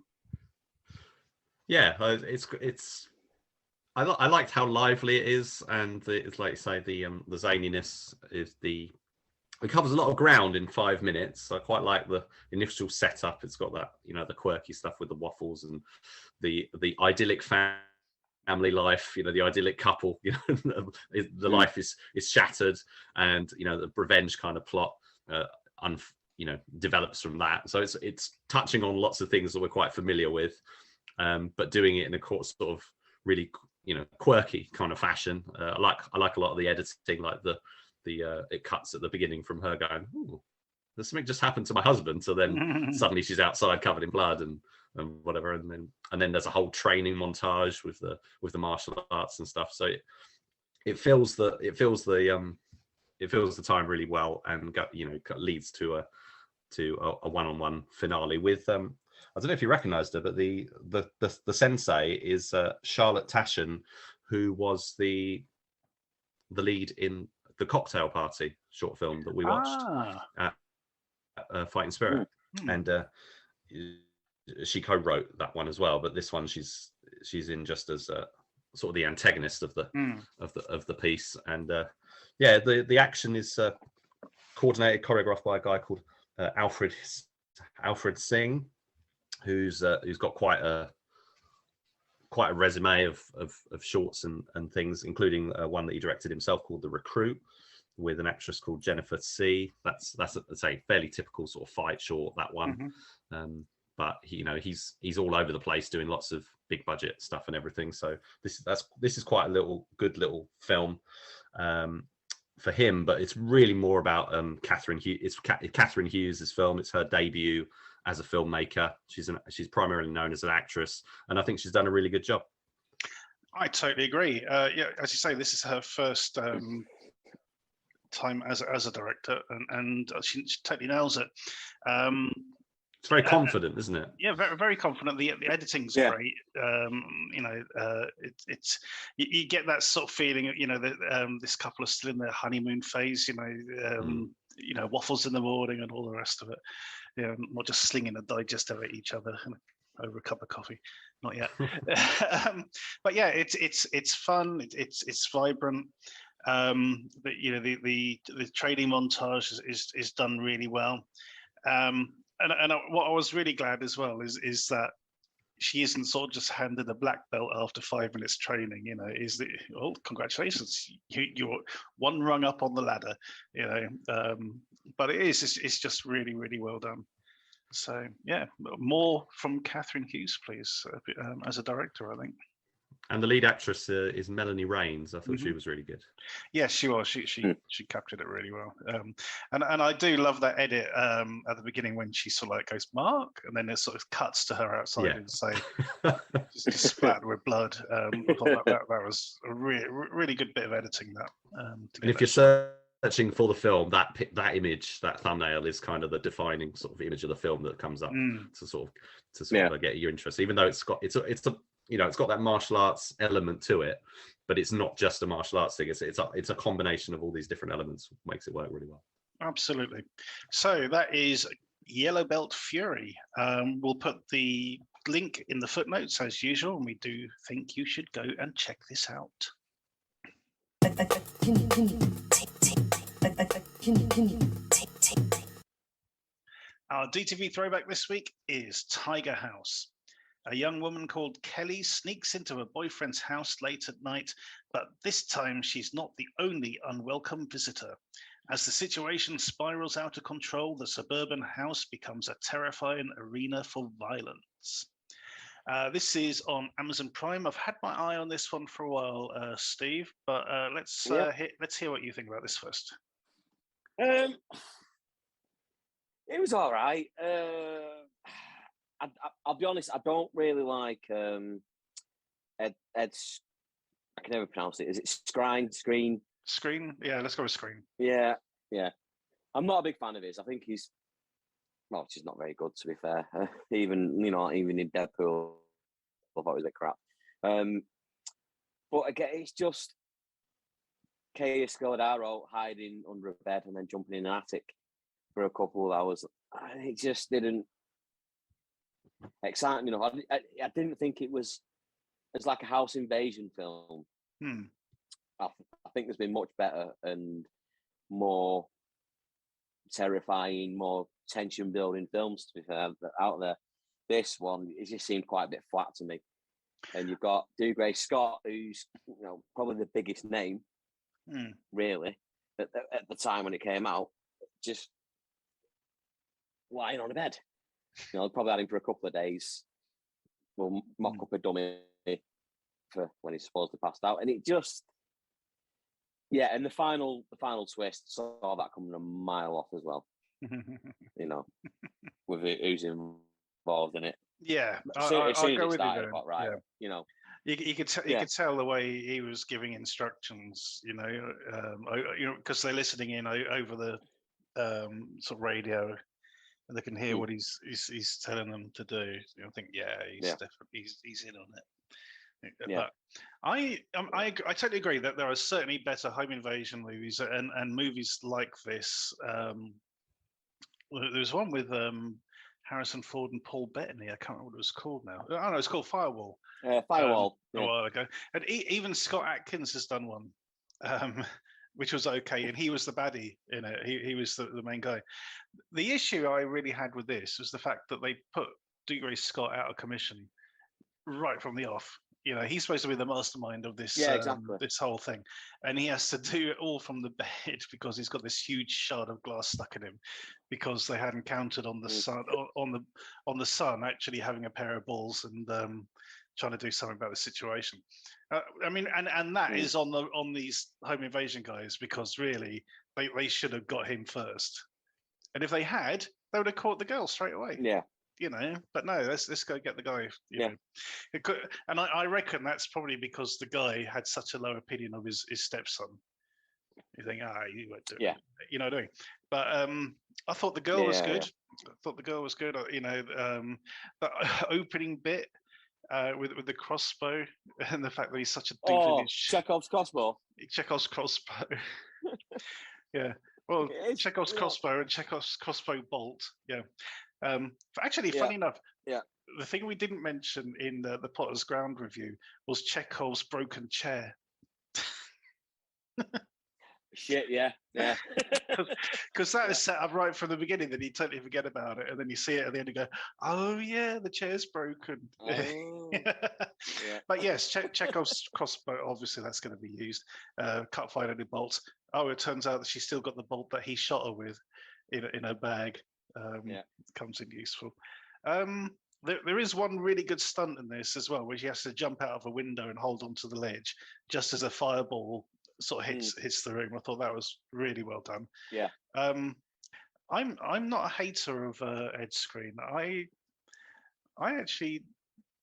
Yeah, it's. I liked how lively it is, and it's like you say the zaniness is the. It covers a lot of ground in 5 minutes. I quite like the initial setup. It's got that, the quirky stuff with the waffles and the idyllic family life, the idyllic couple, the life is shattered, and the revenge kind of plot develops from that. So it's touching on lots of things that we're quite familiar with, but doing it in a sort of really quirky kind of fashion. I like a lot of the editing, like the it cuts at the beginning from her going, "Ooh, there's something just happened to my husband," so then suddenly she's outside covered in blood and whatever, and then there's a whole training montage with the martial arts and stuff. So it fills the time really well, and leads to a one-on-one finale with I don't know if you recognized her, but the sensei is Charlotte Taschen, who was the lead in the Cocktail Party short film that we watched at Fighting Spirit, and she co-wrote that one as well. But this one, she's in just as sort of the antagonist of the piece, and the action is coordinated, choreographed by a guy called Alfred Singh, who's got quite a resume of shorts and things, including one that he directed himself called The Recruit, with an actress called Jennifer C. That's a fairly typical sort of fight short, that one. But he's all over the place doing lots of big budget stuff and everything. So this is quite a good little film for him. But it's really more about Catherine Hughes. It's Catherine Hughes' film. It's her debut as a filmmaker. She's primarily known as an actress, and I think she's done a really good job. I totally agree. Yeah, as you say, this is her first time as a director, and she totally nails it. It's very confident, isn't it? Yeah, very, very confident. The editing's great. It's you get that sort of feeling, that this couple are still in their honeymoon phase. Waffles in the morning and all the rest of it. Not just slinging a digester at each other over a cup of coffee. Not yet. But yeah, it's fun. It's vibrant. The training montage is done really well. And what I was really glad as well is that she isn't sort of just handed a black belt after 5 minutes training. Congratulations, you're one rung up on the ladder. But it's just really, really well done. So yeah, more from Catherine Hughes, please, as a director, I think. And the lead actress is Melanie Rains. I thought she was really good. Yes, she was. She captured it really well. And I do love that edit at the beginning when she sort of like goes, "Mark," and then it sort of cuts to her outside and say, just splattered with blood. I thought that was a really good bit of editing. And if you're searching for the film, that image, that thumbnail is kind of the defining sort of image of the film that comes up to sort of get your interest. Even though it's got that martial arts element to it, but it's not just a martial arts thing. It's a combination of all these different elements, makes it work really well. Absolutely. So that is YELLOWBELT FURY. We'll put the link in the footnotes as usual, and we do think you should go and check this out. Our DTV throwback this week is Tiger House. A young woman called Kelly sneaks into her boyfriend's house late at night, but this time she's not the only unwelcome visitor. As the situation spirals out of control, the suburban house becomes a terrifying arena for violence. This is on Amazon Prime. I've had my eye on this one for a while, Steve, but let's hear what you think about this first. It was all right. I'll be honest, I don't really like Ed's. I can never pronounce it. Is it Skrein? Skrein? Yeah, let's go with Skrein. Yeah. I'm not a big fan of his. I think he's not very good, to be fair. Even in Deadpool, I thought it was a bit crap. But again, it's just Kaya Scodaro hiding under a bed and then jumping in an attic for a couple of hours. And it just didn't excite me. I didn't think it was like a house invasion film. I think there's been much better and more terrifying, more tension building films, to be fair, out there. This one, it just seemed quite a bit flat to me. And you've got Dougray Scott, who's probably the biggest name, really, at the time when it came out, just lying on a bed. Probably had him for a couple of days. We'll mock up a dummy for when he's supposed to pass out, and it just, and the final twist, saw that coming a mile off as well. With who's involved in it. Yeah, as soon I'll as go it with started, you. I thought, right, You could tell the way he was giving instructions, because they're listening in over the sort of radio, and they can hear what he's telling them to do. I think, he's definitely he's in on it. Yeah. But I totally agree that there are certainly better home invasion movies and movies like this. There was one with Harrison Ford and Paul Bettany. I can't remember what it was called now. Oh no, it's called Firewall. Firewall. A while ago, and even Scott Adkins has done one, which was okay, and he was the baddie in it. He was the main guy. The issue I really had with this was the fact that they put Dougray Scott out of commission right from the off. He's supposed to be the mastermind of this exactly. This whole thing, and he has to do it all from the bed because he's got this huge shard of glass stuck in him, because they hadn't counted on the sun on the sun actually having a pair of balls and trying to do something about the situation. And that is on these home invasion guys, because really they should have got him first, and if they had, they would have caught the girl straight away. Yeah. But no, let's go get the guy. And I reckon that's probably because the guy had such a low opinion of his stepson. You think, you won't do it. You know what I mean? But I thought the girl was good. I thought the girl was good. The opening bit with the crossbow and the fact that he's such a doofy. Chekhov's crossbow. Chekhov's crossbow. Yeah. Well, Chekhov's crossbow and Chekhov's crossbow bolt. Yeah. Actually, funny enough, the thing we didn't mention in the Potter's Ground review was Chekhov's broken chair. Shit, yeah. Because that is set up right from the beginning, that you totally forget about it, and then you see it at the end and go, "Oh yeah, the chair's broken." But yes, Chekhov's crossbow. Obviously, that's going to be used. Can't find any bolts. Oh, it turns out that she's still got the bolt that he shot her with in her bag. Comes in useful. There is one really good stunt in this as well, where she has to jump out of a window and hold onto the ledge just as a fireball sort of hits the room. I thought that was really well done. Yeah. I'm not a hater of Ed Skrein. I actually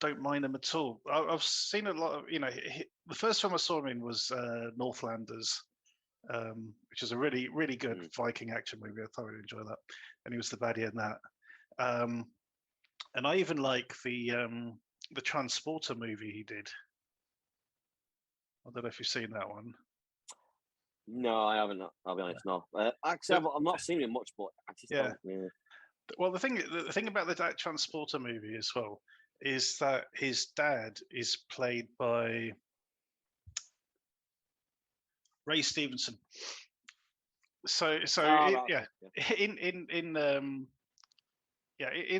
don't mind him at all. I've seen a lot of, the first film I saw him in was Northlanders, which is a really, really good Viking action movie. I thoroughly enjoy that. And he was the baddie in that. And I even like the Transporter movie he did. I don't know if you've seen that one. No, I haven't. I'll be honest. No, actually, I'm not seeing him much, but I just don't. Well, the thing about that Transporter movie as well is that his dad is played by Ray Stevenson. In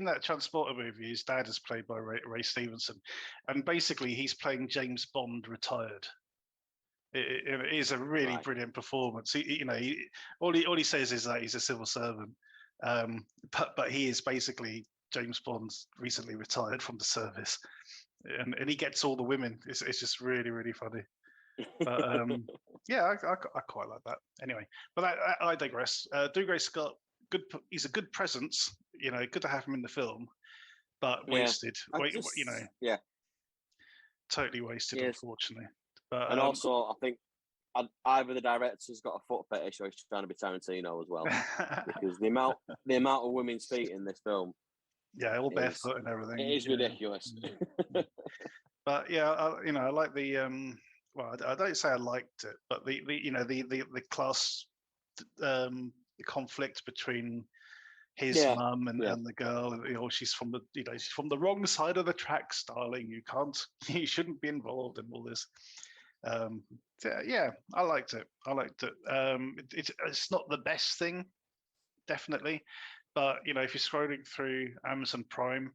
that Transporter movie, his dad is played by Ray Stevenson, and basically he's playing James Bond retired. It is a really brilliant performance. All he says is that he's a civil servant, but he is basically James Bond's recently retired from the service, and he gets all the women. It's just really, really funny. But I quite like that. Anyway, but I digress. Dougray Scott, he's a good presence. Good to have him in the film, but wasted. Totally wasted, unfortunately. But, and also, I think either the director's got a foot fetish or he's trying to be Tarantino as well, because the amount of women's feet in this film, all barefoot and everything. It is ridiculous. But I like the well, I don't say I liked it, but the you know the class the conflict between his Yeah, mum yeah. and the girl, and, she's from the she's from the wrong side of the tracks, darling. You shouldn't be involved in all this. Yeah, I liked it. It's not the best thing, definitely, but if you're scrolling through Amazon Prime,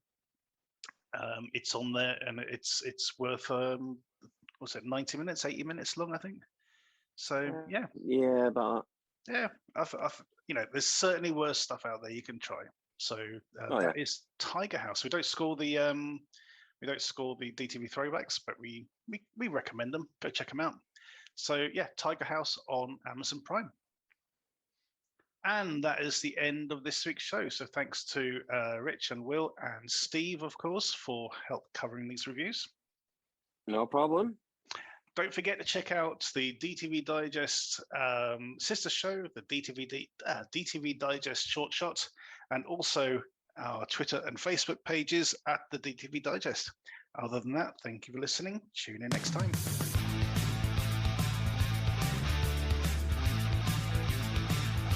it's on there, and it's worth what's it, 90 minutes, 80 minutes long, I think. So yeah, but yeah, there's certainly worse stuff out there you can try. So that is Tiger House. We don't score the DTV throwbacks, but we recommend them. Go check them out. So yeah, Tiger House on Amazon Prime. And that is the end of this week's show. So thanks to Rich and Will and Steve, of course, for help covering these reviews. No problem. Don't forget to check out the DTV Digest sister show, the DTV Digest Short Shot, and also our Twitter and Facebook pages at the DTV Digest. Other than that, thank you for listening. Tune in next time.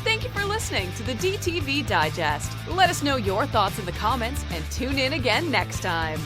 Thank you for listening to the DTV Digest. Let us know your thoughts in the comments and tune in again next time.